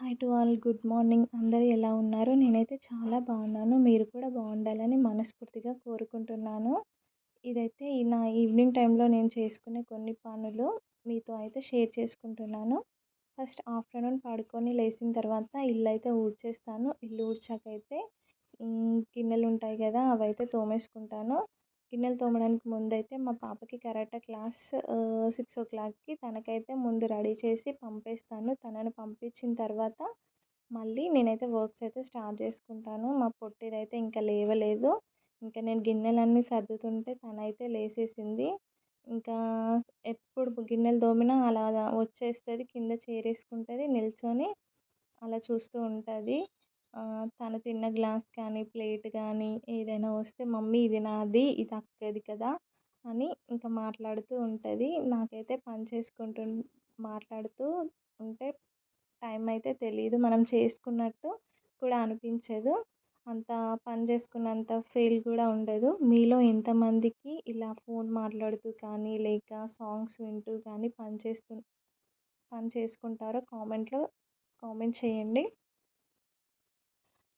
Hi to all. Good morning. అందరూ ఎలా ఉన్నారు? నేనైతే చాలా బాగున్నాను. మీరు కూడా బాగుండాలని మనస్ఫూర్తిగా కోరుకుంటున్నాను. ఇదైతే నా ఈవినింగ్ టైంలో నేను చేసుకునే కొన్ని పనులు మీతో అయితే షేర్ చేసుకుంటున్నాను. ఫస్ట్ ఆఫ్టర్నూన్ పడుకొని లేచిన తర్వాత ఇల్లైతే ఊడ్చేస్తాను. ఇల్లు ఊడ్చాకైతే గిన్నెలు ఉంటాయి కదా, అవైతే తోమేసుకుంటాను. గిన్నెలు తోమడానికి ముందైతే మా పాపకి కరాటే క్లాస్ 6 o'clockకి తనకైతే ముందు రెడీ చేసి పంపేస్తాను. తనని పంపించిన తర్వాత మళ్ళీ నేనైతే వర్క్స్ అయితే స్టార్ట్ చేసుకుంటాను. మా పొట్టిదైతే ఇంకా లేవలేదు. ఇంకా నేను గిన్నెలన్నీ సర్దుతుంటే తనైతే లేసేసింది. ఇంకా ఎప్పుడు గిన్నెలు తోమినా అలాగా వచ్చేస్తుంది, కింద చేరేసుకుంటుంది, నిల్చొని అలా చూస్తూ ఉంటుంది. తను తిన్న గ్లాస్ కానీ, ప్లేట్ కానీ ఏదైనా వస్తే మమ్మీ ఇది నాది, ఇది అక్కది కదా అని ఇంకా మాట్లాడుతూ ఉంటుంది. నాకైతే పని చేసుకుంటూ మాట్లాడుతూ ఉంటే టైం అయితే తెలీదు. మనం చేసుకున్నట్టు కూడా అనిపించదు. అంత పని చేసుకున్నంత ఫీల్ కూడా ఉండదు. మీలో ఎంతమందికి ఇలా ఫోన్ మాట్లాడుతూ కానీ, లేక సాంగ్స్ వింటూ కానీ పని చేసుకుంటారో కామెంట్ చేయండి.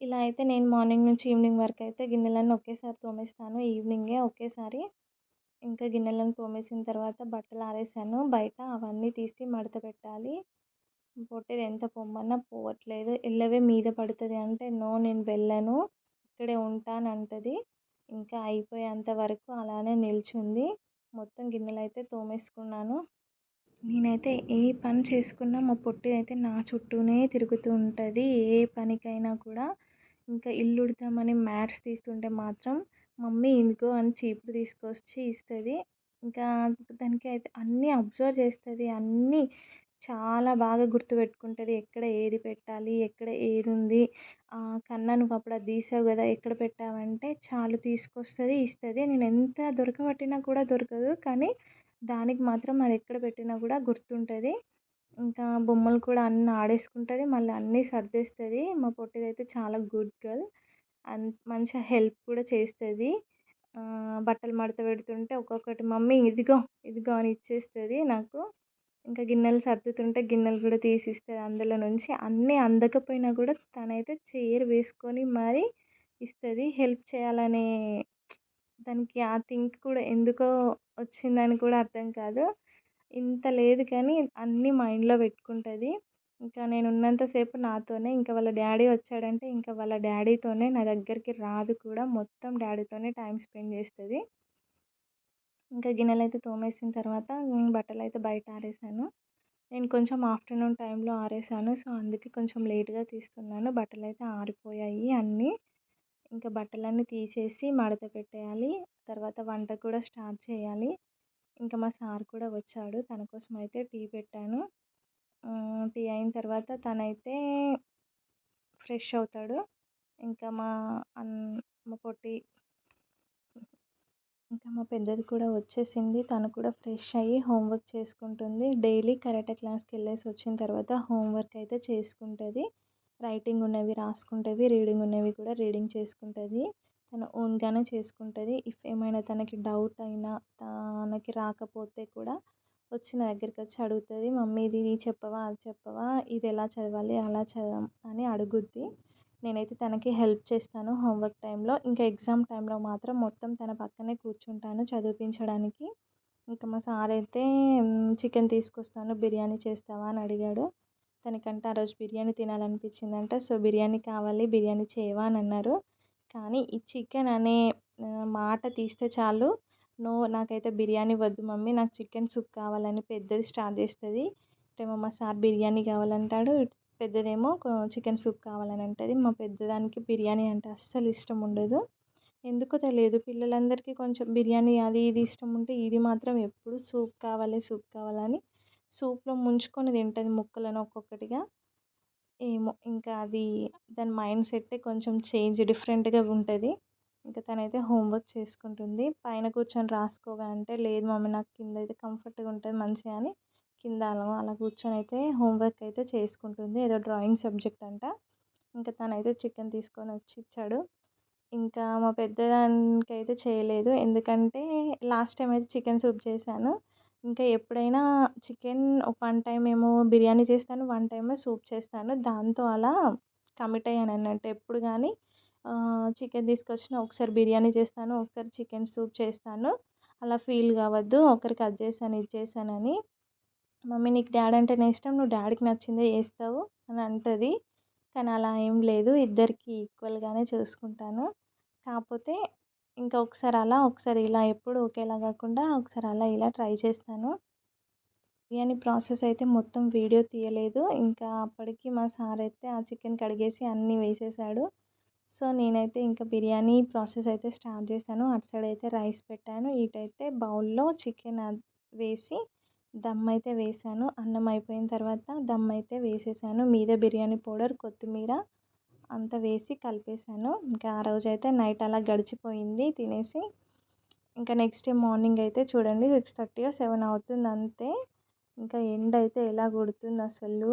ఇలా అయితే నేను మార్నింగ్ నుంచి ఈవినింగ్ వరకు అయితే గిన్నెలన్నీ ఒకేసారి తోమేస్తాను. ఈవినింగే ఒకేసారి. ఇంకా గిన్నెలను తోమేసిన తర్వాత బట్టలు ఆరేసాను బయట, అవన్నీ తీసి మడత పెట్టాలి. పొట్టేది ఎంత పొమ్మన్నా పోవట్లేదు. ఎల్లవే మీద పడుతుంది అంటే, నో నేను వెళ్ళను, ఇక్కడే ఉంటానంటది. ఇంకా అయిపోయేంత వరకు అలానే నిల్చుంది. మొత్తం గిన్నెలైతే తోమేసుకున్నాను. నేనైతే ఏ పని చేసుకున్నా మా పొట్టి అయితే నా చుట్టూనే తిరుగుతూ ఉంటుంది. ఏ పనికైనా కూడా ఇంకా ఇల్లు ఉడతామని మ్యాట్స్ తీస్తుంటే మాత్రం మమ్మీ ఇదిగో అని చీపురు తీసుకొచ్చి ఇస్తుంది. ఇంకా దానికి అయితే అన్నీ అబ్జర్వ్ చేస్తుంది. అన్నీ చాలా బాగా గుర్తుపెట్టుకుంటుంది. ఎక్కడ ఏది పెట్టాలి, ఎక్కడ ఏది ఉంది, కన్నా నువ్వు అప్పుడు అది తీసావు కదా, ఎక్కడ పెట్టావంటే చాలు తీసుకొస్తుంది, ఇస్తుంది. నేను ఎంత దొరకబట్టినా కూడా దొరకదు, కానీ దానికి మాత్రం అది ఎక్కడ పెట్టినా కూడా గుర్తుంటుంది. ఇంకా బొమ్మలు కూడా అన్నీ ఆడేసుకుంటుంది, మళ్ళీ అన్నీ సర్దేస్తుంది. మా పొట్టిదైతే చాలా గుడ్ గర్ల్. మంచిగా హెల్ప్ కూడా చేస్తుంది. బట్టలు మడత పెడుతుంటే ఒక్కొక్కటి మమ్మీ ఇదిగో ఇదిగో అని ఇచ్చేస్తుంది నాకు. ఇంకా గిన్నెలు సర్దుతుంటే గిన్నెలు కూడా తీసిస్తుంది అందులో నుంచి. అన్నీ అందకపోయినా కూడా తనైతే చైర్ వేసుకొని మరీ ఇస్తుంది. హెల్ప్ చేయాలనే దానికి ఆ థింక్ కూడా ఎందుకో వచ్చిందని కూడా అర్థం కాదు. ఇంత లేదు కానీ అన్నీ మైండ్లో పెట్టుకుంటుంది. ఇంకా నేను ఉన్నంత సేపు నాతోనే. ఇంకా వాళ్ళ డాడీ వచ్చాడంటే ఇంకా వాళ్ళ డాడీతోనే, నా దగ్గరికి రాదు కూడా. మొత్తం డాడీతోనే టైం స్పెండ్ చేస్తుంది. ఇంకా గిన్నెలైతే తోమేసిన తర్వాత బట్టలైతే బయట ఆరేసాను. నేను కొంచెం ఆఫ్టర్నూన్ టైంలో ఆరేసాను. సో అందుకే కొంచెం లేట్గా తీస్తున్నాను. బట్టలైతే ఆరిపోయాయి అన్నీ. ఇంకా బట్టలన్నీ తీసేసి మడత పెట్టేయాలి. తర్వాత వంట కూడా స్టార్ట్ చేయాలి. ఇంకా మా సార్ కూడా వచ్చాడు. తన కోసం అయితే టీ పెట్టాను. టీ అయిన తర్వాత తనైతే ఫ్రెష్ అవుతాడు. ఇంకా మా పొట్టి ఇంకా మా పెద్దది కూడా వచ్చేసింది. తను కూడా ఫ్రెష్ అయ్యి హోంవర్క్ చేసుకుంటుంది. డైలీ కరాటే క్లాస్కి వెళ్ళేసి వచ్చిన తర్వాత హోంవర్క్ అయితే చేసుకుంటుంది. రైటింగ్ ఉన్నవి రాసుకుంటుంది, రీడింగ్ ఉన్నవి కూడా రీడింగ్ చేసుకుంటుంది. తను ఓన్గానే చేసుకుంటుంది. ఇఫ్ ఏమైనా తనకి డౌట్ అయినా, తనకి రాకపోతే కూడా వచ్చి నా దగ్గరికి వచ్చి అడుగుతుంది. మమ్మీ ఇది చెప్పవా, అది చెప్పవా, ఇది ఎలా చదవాలి, అలా చదవం అని అడుగుద్ది. నేనైతే తనకి హెల్ప్ చేస్తాను హోంవర్క్ టైంలో. ఇంకా ఎగ్జామ్ టైంలో మాత్రం మొత్తం తన పక్కనే కూర్చుంటాను చదివించడానికి. ఇంకా మా సార్ అయితే చికెన్ తీసుకొస్తాను, బిర్యానీ చేస్తావా అని అడిగాడు. తనకంటే ఆ రోజు బిర్యానీ తినాలనిపించిందంట. సో బిర్యానీ కావాలి, బిర్యానీ చేయవా అని అన్నారు. కానీ ఈ చికెన్ అనే మాట తీస్తే చాలు, నో నాకైతే బిర్యానీ వద్దు మమ్మీ, నాకు చికెన్ సూప్ కావాలని పెద్దది స్టార్ట్ చేస్తుంది. ఇటేమో మా సార్ బిర్యానీ కావాలంటాడు, పెద్దదేమో చికెన్ సూప్ కావాలని అంటుంది. మా పెద్దదానికి బిర్యానీ అంటే అస్సలు ఇష్టం ఉండదు. ఎందుకో తెలియదు, పిల్లలందరికీ కొంచెం బిర్యానీ అది ఇది ఇష్టం ఉంటే ఇది మాత్రం ఎప్పుడు సూప్ కావాలి, సూప్ కావాలని సూప్లో ముంచుకొని తింటుంది ముక్కలను ఒక్కొక్కటిగా. ఏమో ఇంకా అది దాని మైండ్ సెట్టే కొంచెం డిఫరెంట్గా ఉంటుంది. ఇంకా తనైతే హోంవర్క్ చేసుకుంటుంది. పైన కూర్చొని రాసుకోవా అంటే, లేదు మమ్మీ నాకు కింద అయితే కంఫర్ట్గా ఉంటుంది మంచిగా అని కింద అలా అలా కూర్చొని అయితే హోంవర్క్ అయితే చేసుకుంటుంది. ఏదో డ్రాయింగ్ సబ్జెక్ట్ అంట. ఇంకా తనైతే చికెన్ తీసుకొని వచ్చి ఇచ్చాడు. ఇంకా మా పెద్దదానికి అయితే చేయలేదు, ఎందుకంటే లాస్ట్ టైం అయితే చికెన్ సూప్ చేశాను. ఇంకా ఎప్పుడైనా చికెన్ వన్ టైమ్ ఏమో బిర్యానీ చేస్తాను, వన్ టైమ్ సూప్ చేస్తాను. దాంతో అలా కమిట్ అయ్యానన్నట్టు. ఎప్పుడు గానీ చికెన్ తీసుకొచ్చినా ఒకసారి బిర్యానీ చేస్తాను, ఒకసారి చికెన్ సూప్ చేస్తాను. అలా ఫీల్ కావద్దు ఒకరికి అది చేశాను, ఇది చేశానని. మమ్మీ నీకు డాడీ అంటేనే ఇష్టం, నువ్వు డాడీకి నచ్చిందే చేస్తావు అని అంటది. కానీ అలా ఏం లేదు, ఇద్దరికీ ఈక్వల్‌గానే చూసుకుంటాను. కాకపోతే ఇంకా ఒకసారి అలా, ఒకసారి ఇలా ఎప్పుడు ఒకేలా కాకుండా ఒకసారి అలా ఇలా ట్రై చేస్తాను. బిర్యానీ ప్రాసెస్ అయితే మొత్తం వీడియో తీయలేదు. ఇంకా అప్పటికి మా సార్ అయితే ఆ చికెన్ కడిగేసి అన్నీ వేసేసాడు. సో, నేనైతే ఇంకా బిర్యానీ ప్రాసెస్ అయితే స్టార్ట్ చేశాను. అటు సైడ్ అయితే రైస్ పెట్టాను. ఇటైతే బౌల్‌లో చికెన్ వేసి దమ్ అయితే వేశాను. అన్నం అయిపోయిన తర్వాత దమ్ అయితే వేసేసాను. మీద బిర్యానీ పౌడర్, కొత్తిమీర అంతా వేసి కలిపేసాను. ఇంకా ఆ రోజైతే నైట్ అలా గడిచిపోయింది తినేసి. ఇంకా నెక్స్ట్ డే మార్నింగ్ అయితే చూడండి 6:30 7 అవుతుంది అంతే. ఇంకా ఎండ అయితే ఎలా కొడుతుంది అసలు.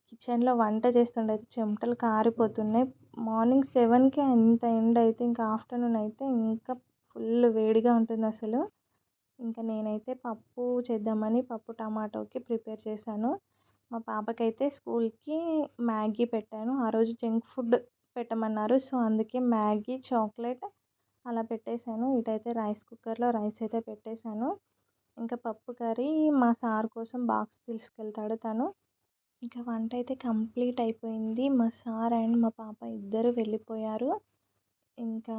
కిచెన్లో వంట చేస్తుంటే అయితే చెమటలు కారిపోతున్నాయి. మార్నింగ్ 7కే ఇంత ఎండ అయితే ఇంకా ఆఫ్టర్నూన్ అయితే ఇంకా ఫుల్ వేడిగా ఉంటుంది అసలు. ఇంకా నేనైతే పప్పు చేద్దామని పప్పు టమాటోకి ప్రిపేర్ చేశాను. మా పాపకైతే స్కూల్‌కి మ్యాగీ పెట్టాను. ఆ రోజు జంక్ ఫుడ్ పెట్టమన్నారు. సో, అందుకే మ్యాగీ, చాక్లెట్ అలా పెట్టేశాను. ఇటైతే రైస్ కుక్కర్‌లో రైస్ అయితే పెట్టేశాను. ఇంకా పప్పు కర్రీ మా సార్ కోసం బాక్స్ తీసుకెళ్తాడు తను. ఇంకా వంట అయితే కంప్లీట్ అయిపోయింది. మా సార్ అండ్ మా పాప ఇద్దరు వెళ్ళిపోయారు. ఇంకా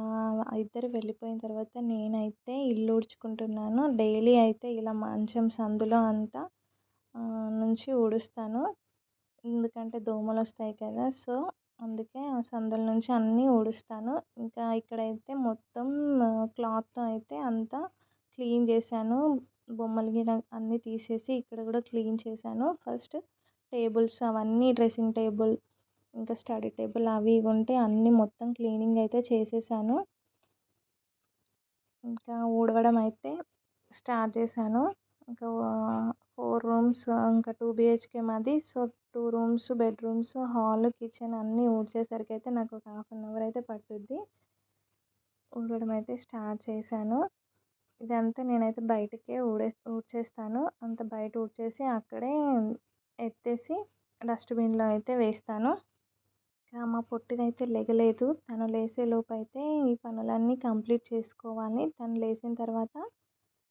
ఇద్దరు వెళ్ళిపోయిన తర్వాత నేనైతే ఇల్లు ఊడ్చుకుంటున్నాను. డైలీ అయితే ఇలా మంచం సందులో అంతా నుంచి ఊడుస్తాను. ఎందుకంటే దోమలొస్తాయి కదా! సో, అందుకే ఆ సందుల నుంచి అన్నీ ఊడుస్తాను. ఇంకా ఇక్కడైతే మొత్తం క్లాత్‌తో అయితే అంతా క్లీన్ చేశాను. బొమ్మలు గిన అన్నీ తీసేసి ఇక్కడ కూడా క్లీన్ చేశాను. ఫస్ట్ టేబుల్స్ అవన్నీ డ్రెస్సింగ్ టేబుల్, ఇంకా స్టడీ టేబుల్ అవి ఇవి ఉంటే అన్నీ మొత్తం క్లీనింగ్ అయితే చేసేసాను. ఇంకా ఊడవడం అయితే స్టార్ట్ చేశాను. ఇంకా 4 రూమ్స్, ఇంకా 2 బీహెచ్‌కే మాది. So, 2 rooms, bedrooms, hall, kitchen అన్నీ ఊడ్చేసరికి అయితే నాకు ఒక హాఫ్ అన్ అవర్ అయితే పట్టుద్ది. ఊడవడం అయితే స్టార్ట్ చేశాను. ఇదంతా నేనైతే బయటకే ఊడ్చేస్తాను. అంత బయట ఊడ్చేసి అక్కడే ఎత్తేసి డస్ట్‌బిన్‌లో అయితే వేస్తాను. ఇంకా మా పొట్టిదైతే లెగలేదు. తను లేసేలోపు అయితే ఈ పనులన్నీ కంప్లీట్ చేసుకోవాలి. తను లేసిన తర్వాత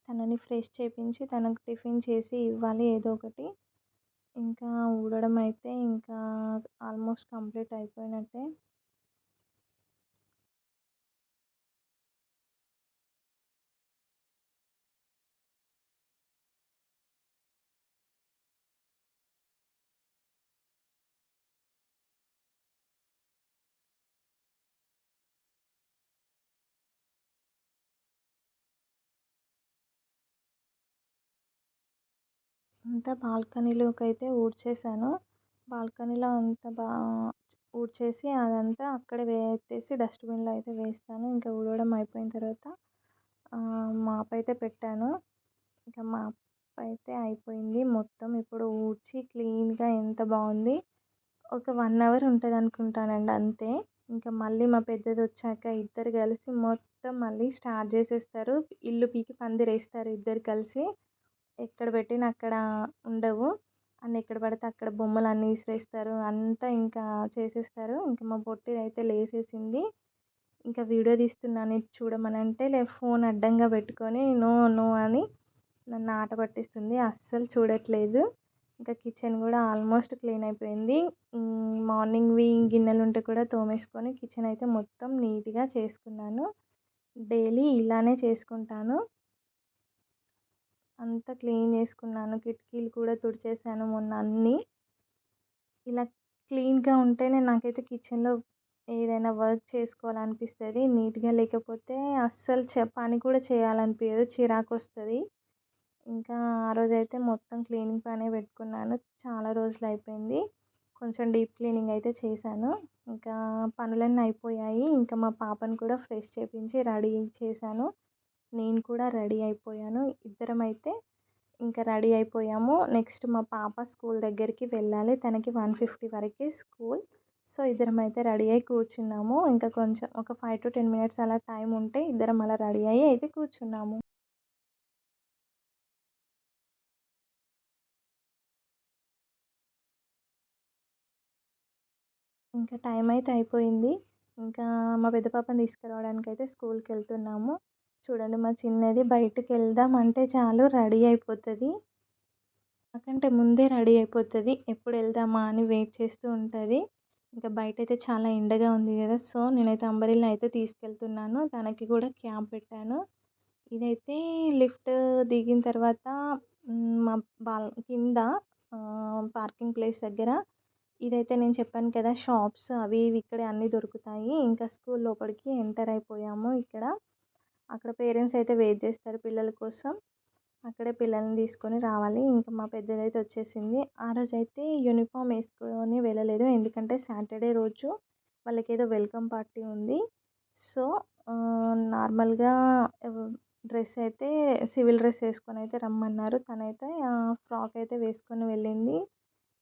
తనని ఫ్రెష్ చేపించి తనకు టిఫిన్ చేసి ఇవ్వాలి ఏదో ఒకటి. ఇంకా ఊడడం అయితే ఇంకా ఆల్మోస్ట్ కంప్లీట్ అయిపోయినట్టే. అంతా బాల్కనీలోకైతే ఊడ్చేసాను. బాల్కనీలో అంతా ఊడ్చేసి అదంతా అక్కడే ఎత్తేసి డస్ట్‌బిన్‌లో అయితే వేస్తాను. ఇంకా ఊడవడం అయిపోయిన తర్వాత మాప్ అయితే పెట్టాను. ఇంకా మాప్ అయితే అయిపోయింది. మొత్తం ఇప్పుడు ఊడ్చి క్లీన్‌గా ఎంత బాగుంది. ఒక 1 అవర్ ఉంటదనుకుంటానండి అంతే. ఇంకా మళ్ళీ మా పెద్దదొచ్చాక ఇద్దరు కలిసి మొత్తం మళ్ళీ స్టార్ట్ చేసేస్తారు. ఇల్లు పీకి పందిరేస్తారు ఇద్దరు కలిసి. ఎక్కడ పెట్టినా అక్కడ ఉండవు. అన్నీ ఎక్కడ పడితే అక్కడ బొమ్మలన్నీ విసిరేస్తారు. అంతా ఇంకా చేసేస్తారు. ఇంక మా పొట్టిదైతే లేసేసింది. ఇంకా వీడియో తీస్తున్నాను ఇది చూడమనంటే ఫోన్ అడ్డంగా పెట్టుకొని నో నో అని నన్ను ఆట పట్టిస్తుంది. అస్సలు చూడట్లేదు. ఇంకా కిచెన్ కూడా ఆల్మోస్ట్ క్లీన్ అయిపోయింది. మార్నింగ్‌వి గిన్నెలుంటే కూడా తోమేసుకొని కిచెన్ అయితే మొత్తం నీట్‌గా చేసుకున్నాను. డైలీ ఇలానే చేసుకుంటాను. అంతా క్లీన్ చేసుకున్నాను. కిటికీలు కూడా తుడిచేసాను మొన్న అన్నీ. ఇలా క్లీన్‌గా ఉంటేనే నాకైతే కిచెన్‌లో ఏదైనా వర్క్ చేసుకోవాలనిపిస్తది. నీట్‌గా లేకపోతే అస్సలు పని కూడా చేయాలనిపియదు. చిరాకొస్తది. ఇంకా ఆ రోజైతే మొత్తం క్లీనింగ్ పనే పెట్టుకున్నాను. చాలా రోజులయిపోయింది. కొంచెం డీప్ క్లీనింగ్ అయితే చేశాను. ఇంకా పనులన్నీ అయిపోయాయి. ఇంకా మా పాపను కూడా ఫ్రెష్ చేపించి రెడీ చేశాను. నేను కూడా రెడీ అయిపోయాను. ఇద్దరమైతే ఇంకా రెడీ అయిపోయాము. నెక్స్ట్ మా పాప స్కూల్ దగ్గరికి వెళ్ళాలి. తనకి 1:50 వరకే స్కూల్. సో, ఇద్దరమైతే రెడీ అయ్యి కూర్చున్నాము. ఇంకా కొంచెం ఒక 5-10 మినిట్స్ అలా టైం ఉంటే ఇద్దరం అలా రెడీ అయ్యి అయితే కూర్చున్నాము. ఇంకా టైం అయితే అయిపోయింది. ఇంకా మా పెద్ద పాపని తీసుకురావడానికైతే స్కూల్‌కెళ్తున్నాము. చూడండి మా చిన్నది బయటికెళ్దాం అంటే చాలు రెడీ అయిపోతది. నాకంటే ముందే రెడీ అయిపోతది. ఎప్పుడెళ్దామా అని వెయిట్ చేస్తూ ఉంటది. ఇంకా బయటైతే చాలా ఎండగా ఉంది గదా! సో, నేనైతే అంబ్రెల్లా అయితే తీసుకెళ్తున్నాను. తనకి కూడా క్యాప్ పెట్టాను. ఇదైతే లిఫ్ట్ దిగిన తర్వాత మా కింద పార్కింగ్ ప్లేస్ దగ్గర ఇదైతే నేను చెప్పాను కదా! షాప్స్ అవి ఇవి ఇక్కడే అన్నీ దొరుకుతాయి. ఇంకా స్కూల్ లోపలికి ఎంటర్ అయిపోయాము ఇక్కడ. అక్కడ పేరెంట్స్ అయితే వెయిట్ చేస్తారు పిల్లల కోసం. అక్కడే పిల్లల్ని తీసుకొని రావాలి. ఇంకా మా పెద్దదైతే వచ్చేసింది. ఆ రోజైతే యూనిఫామ్ ఏసుకొని వెళ్ళలేదు. ఎందుకంటే సాటర్‌డే రోజు వాళ్ళకేదో వెల్కమ్ పార్టీ ఉంది. సో, నార్మల్‌గా ఆహ్, డ్రెస్ అయితే సివిల్ డ్రెస్ ఏసుకొనైతే రమ్మన్నారు. తనైతే ఫ్రాక్ అయితే వేసుకొని వెళ్ళింది.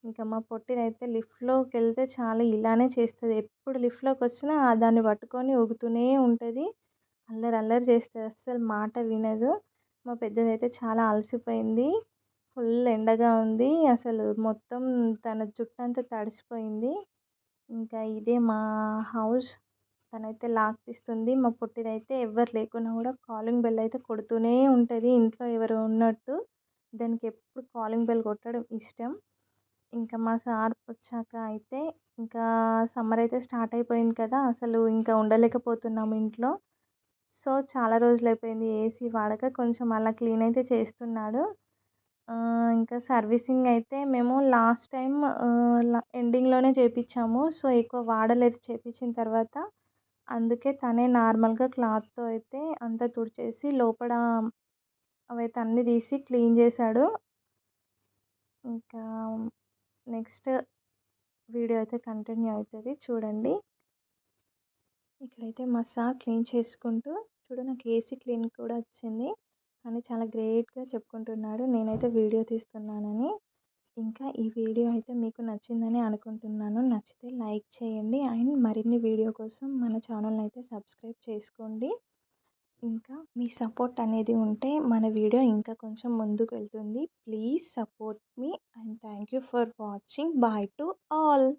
ఇంకా మా పొట్టిదైతే లిఫ్ట్‌లోకెళ్తే చాలు ఇలానే చేస్తది. ఎప్పుడు లిఫ్ట్‌లోకొచ్చినా దాన్ని పట్టుకొని ఊగుతూనే ఉంటది. అల్లరి అల్లరి చేస్తది. అస్సలు మాట వినదు. మా పెద్దదైతే చాలా అలసిపోయింది. ఫుల్ ఎండగా ఉంది. అసలు మొత్తం తన జుట్టంతా తడిసిపోయింది. ఇంకా ఇదే మా హౌస్. తనైతే లాక్ తీస్తుంది. మా పొట్టిదైతే ఎవ్వరు లేకున్నా కూడా కాలింగ్ బెల్ అయితే కొడుతూనే ఉంటది. ఇంట్లో ఎవరో ఉన్నట్టు. దానికి ఎప్పుడు కాలింగ్ బెల్ కొట్టడం ఇష్టం. ఇంకా మా సార్ వచ్చాక అయితే ఇంకా సమ్మర్ అయితే స్టార్ట్ అయిపోయింది కదా! అసలు ఇంకా ఉండలేకపోతున్నాము ఇంట్లో. సో, చాలా రోజులైపోయింది ఏసీ వాడక. కొంచెం అలా క్లీన్ అయితే చేస్తున్నాడు. ఇంకా సర్వీసింగ్ అయితే మేము లాస్ట్ టైమ్ ఎండింగ్‌లోనే చేపిచ్చాము. సో, ఎక్కువ వాడలేదు చేపిచ్చిన తర్వాత. అందుకే తనే నార్మల్‌గా క్లాత్‌తో అయితే అంతా తుడిచేసి లోపల అవైతే అన్నీ తీసి క్లీన్ చేశాడు. ఇంకా నెక్స్ట్ వీడియో అయితే కంటిన్యూ అయితది చూడండి. ఇక్కడైతే మా సార్ క్లీన్ చేసుకుంటూ చూడు నాకు ఏసీ క్లీన్ కూడా వచ్చింది అని చాలా గ్రేట్‌గా చెప్పుకుంటున్నాడు. నేనైతే వీడియో తీస్తున్నానని. ఇంకా ఈ వీడియో అయితే మీకు నచ్చిందని అనుకుంటున్నాను. నచ్చితే లైక్ చేయండి. అండ్ మరిన్ని వీడియో కోసం మన ఛానల్‌ని అయితే సబ్స్క్రైబ్ చేసుకోండి. ఇంకా మీ సపోర్ట్ అనేది ఉంటే మన వీడియో ఇంకా కొంచెం ముందుకు వెళ్తుంది. Please support me and thank you for watching. Bye to all.